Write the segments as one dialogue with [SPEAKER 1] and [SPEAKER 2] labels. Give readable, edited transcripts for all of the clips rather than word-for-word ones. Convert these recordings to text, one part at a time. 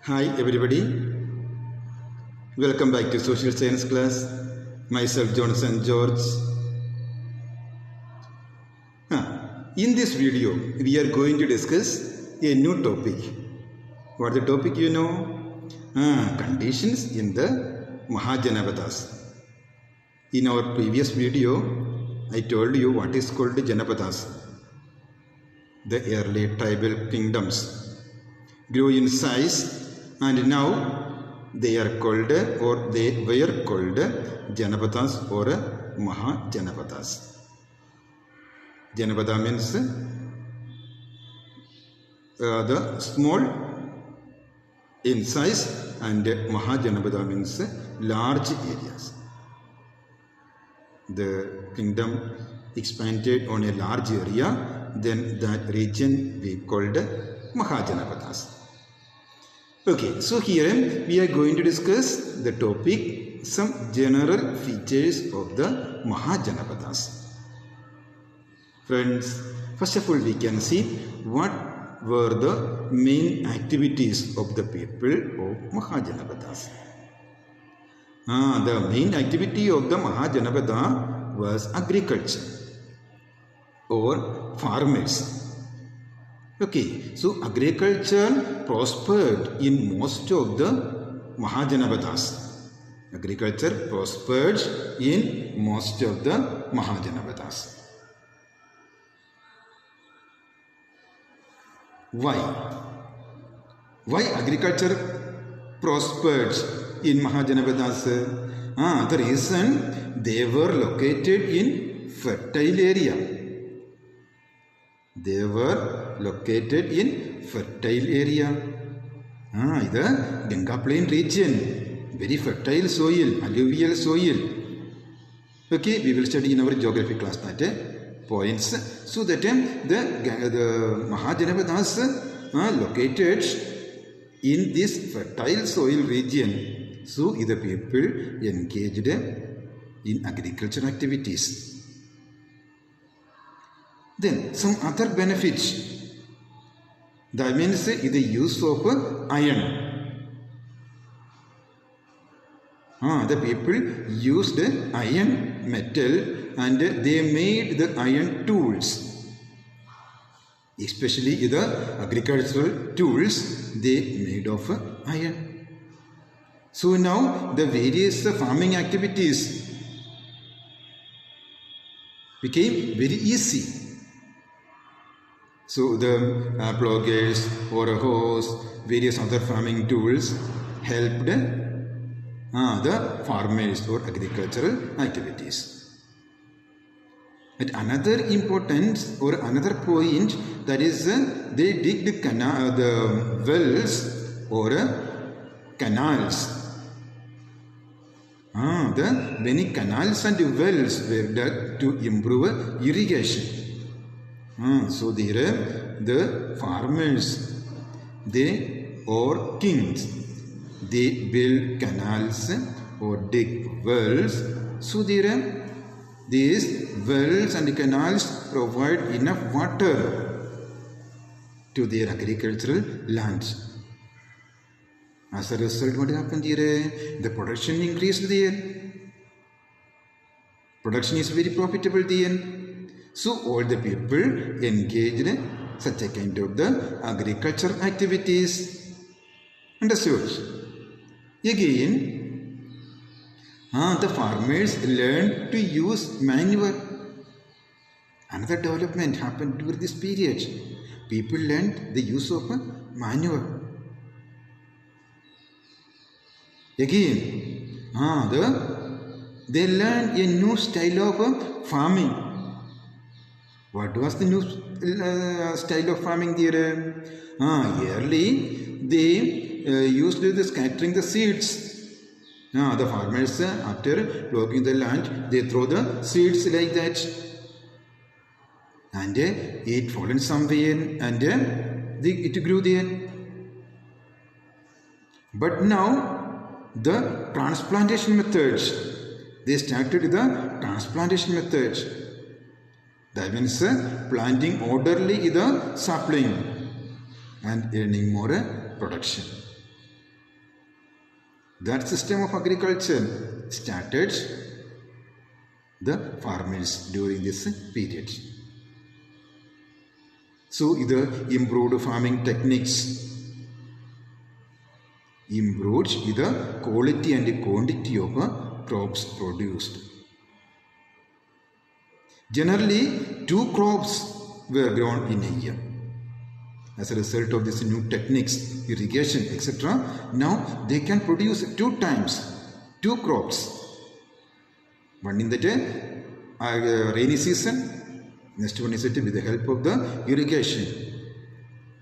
[SPEAKER 1] Hi everybody, welcome back to Social Science class. Myself Johnson George. In this video, we are going to discuss a new topic. What is the topic you know? Conditions in the Mahajanapadas. In our previous video, I told you what is called Janapadas. The early tribal kingdoms grew in size and now they are called or they were called Janapadas or Mahajanapadas. Janapada means the small in size and Mahajanapada means large areas. The kingdom expanded on a large area, then that region we called Mahajanapadas. Okay, so here we are going to discuss the topic, some general features of the Mahajanapadas. Friends, first of all we can see what were the main activities of the people of Mahajanapadas. The main activity of the Mahajanapada was agriculture or farmers. Okay, so agriculture prospered in most of the Mahajanapadas. Agriculture prospered in most of the Mahajanapadas. Why? Why agriculture prospered in Mahajanapadas? The reason they were located in fertile area. They were located in fertile area. The Ganga Plain region, very fertile soil, alluvial soil. Okay, we will study in our geography class that points. So that the Mahajanapadas are located in this fertile soil region. So the people engaged in agriculture activities. Then some other benefits. That means the use of iron. The people used iron metal and they made the iron tools. Especially the agricultural tools they made of iron. So now the various farming activities became very easy. So the plougers or a hose, various other farming tools helped the farmers or agricultural activities. And another important or another point, that is they dig the wells or canals. The many canals and wells were dug to improve irrigation. So there the farmers, they or kings, they build canals or dig wells. So there these wells and canals provide enough water to their agricultural lands. As a result, what happened here? The production increased there. Production is very profitable there. So all the people engaged in such a kind of the agriculture activities. Understood? Again, the farmers learned to use manure. Another development happened during this period. People learned the use of manure. Again, they learned a new style of farming. What was the new style of farming there? Yearly, they used the scattering the seeds. The farmers, after ploughing the land, they throw the seeds like that. And it fallen somewhere and it grew there. But now, the transplantation methods, they started the transplantation methods. That means planting orderly the sapling and earning more production. That system of agriculture started the farmers during this period. So, the improved farming techniques improved the quality and quantity of crops produced. Generally, 2 crops were grown in a year. As a result of this new techniques, irrigation, etc., now they can produce 2 times, 2 crops. One in the rainy season, next one is with the help of the irrigation.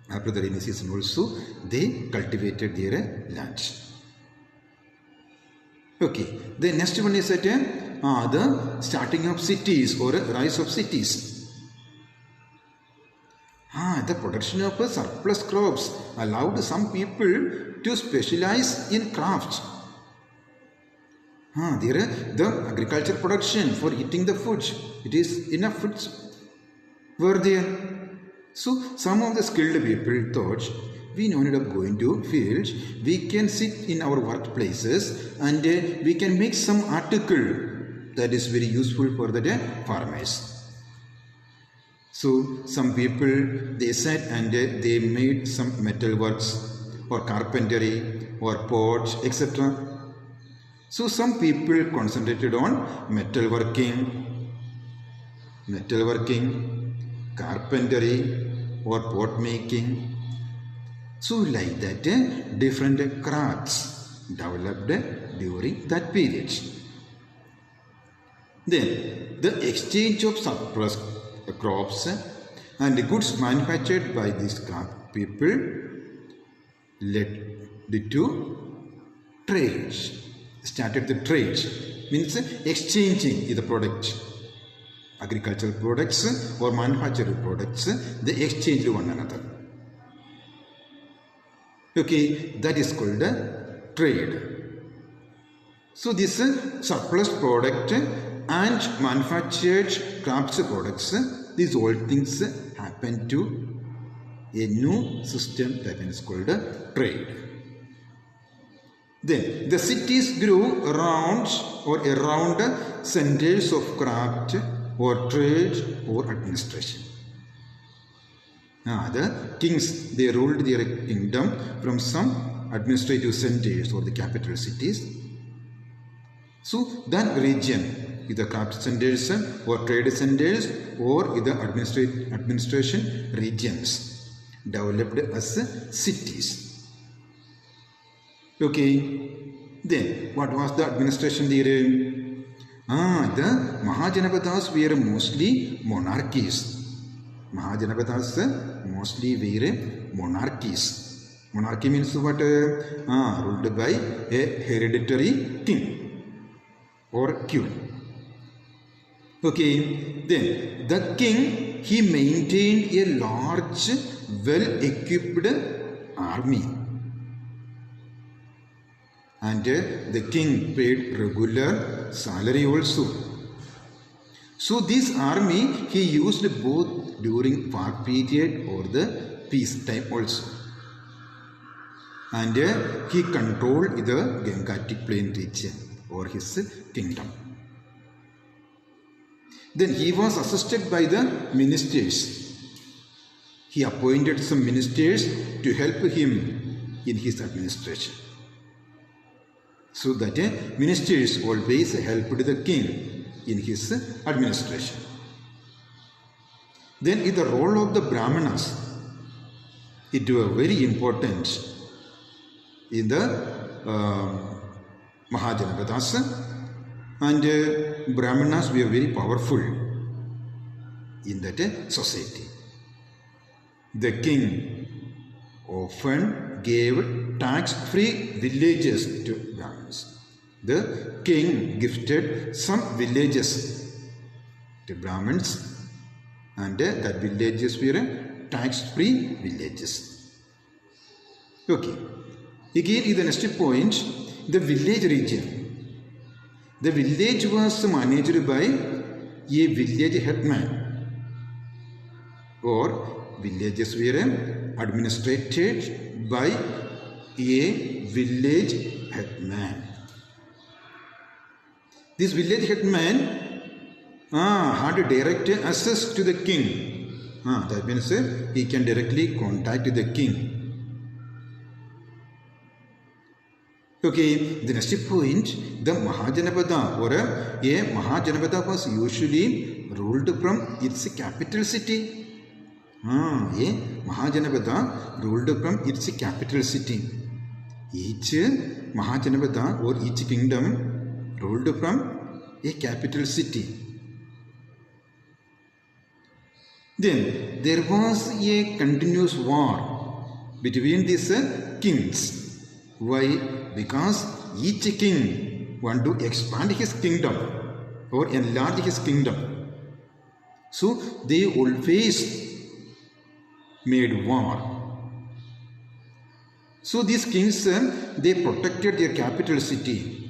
[SPEAKER 1] After the rainy season also, they cultivated their land. Okay, the next one is the starting of cities or rise of cities. The production of surplus crops allowed some people to specialize in crafts. The agriculture production for eating the food, it is enough foods were there. So some of the skilled people thought, we no need of going to fields, we can sit in our workplaces and we can make some article that is very useful for the farmers. So some people, they sat and they made some metal works or carpentry or pots, etc. So some people concentrated on metalworking, carpentry or pot making. So like that, different crafts developed during that period. Then the exchange of surplus crops and goods manufactured by these craft people led to trade. Started the trade, means exchanging the product, agricultural products or manufactured products, they exchange one another. Okay, that is called trade. So this surplus product and manufactured crafts products, these all things happen to a new system that is called trade. Then the cities grew around centers of craft or trade or administration. The kings, they ruled their kingdom from some administrative centers or the capital cities. So that region, either craft centers or trade centers or either administration regions, developed as cities. Okay, then what was the administration there? The Mahajanapadas were mostly monarchies. Mahajanapadas mostly were monarchies. Monarchy means what? Ruled by a hereditary king or queen. Okay, then the king, he maintained a large, well-equipped army. And the king paid regular salary also. So this army he used both during war period or the peace time also. And he controlled the Gangatic Plain region or his kingdom. Then he was assisted by the ministers. He appointed some ministers to help him in his administration. So that ministers always helped the king in his administration. Then in the role of the Brahmanas, it was very important in the Mahajanapadas, and Brahmanas were very powerful in that society. The king often gave tax-free villages to Brahmins. The king gifted some villages to Brahmins, and that villages were tax-free villages. Okay. Again, in the next point, the village region. The village was managed by a village headman, or villages were administrated by a village headman. This village headman had direct access to the king. That means he can directly contact the king. Okay, the next point, the Mahajanapada or a Mahajanapada was usually ruled from its capital city. A Mahajanapada ruled from its capital city. Each Mahajanapada or each kingdom ruled from a capital city. Then there was a continuous war between these kings. Why? Because each king want to expand his kingdom or enlarge his kingdom. So they always made war. So these kings, they protected their capital city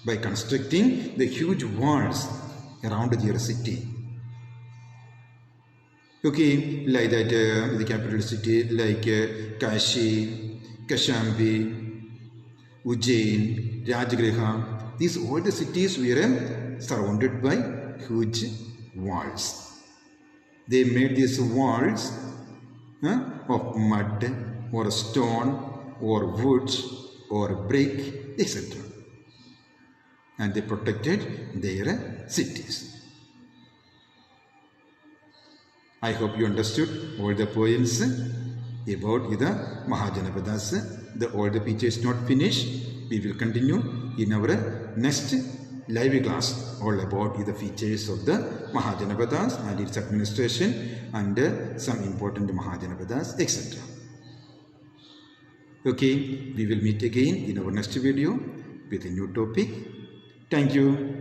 [SPEAKER 1] by constructing the huge walls around their city. Okay, like that the capital city like Kashi, Kashambi, Ujjain, Rajgriha, these all the cities were surrounded by huge walls. They made these walls of mud or stone or wood or brick, etc. And they protected their cities. I hope you understood all the points about the Mahajanapadas. All the pictures not finished. We will continue in our next live class all about the features of the Mahajanapadas and its administration and some important Mahajanapadas, etc. Okay, we will meet again in our next video with a new topic. Thank you.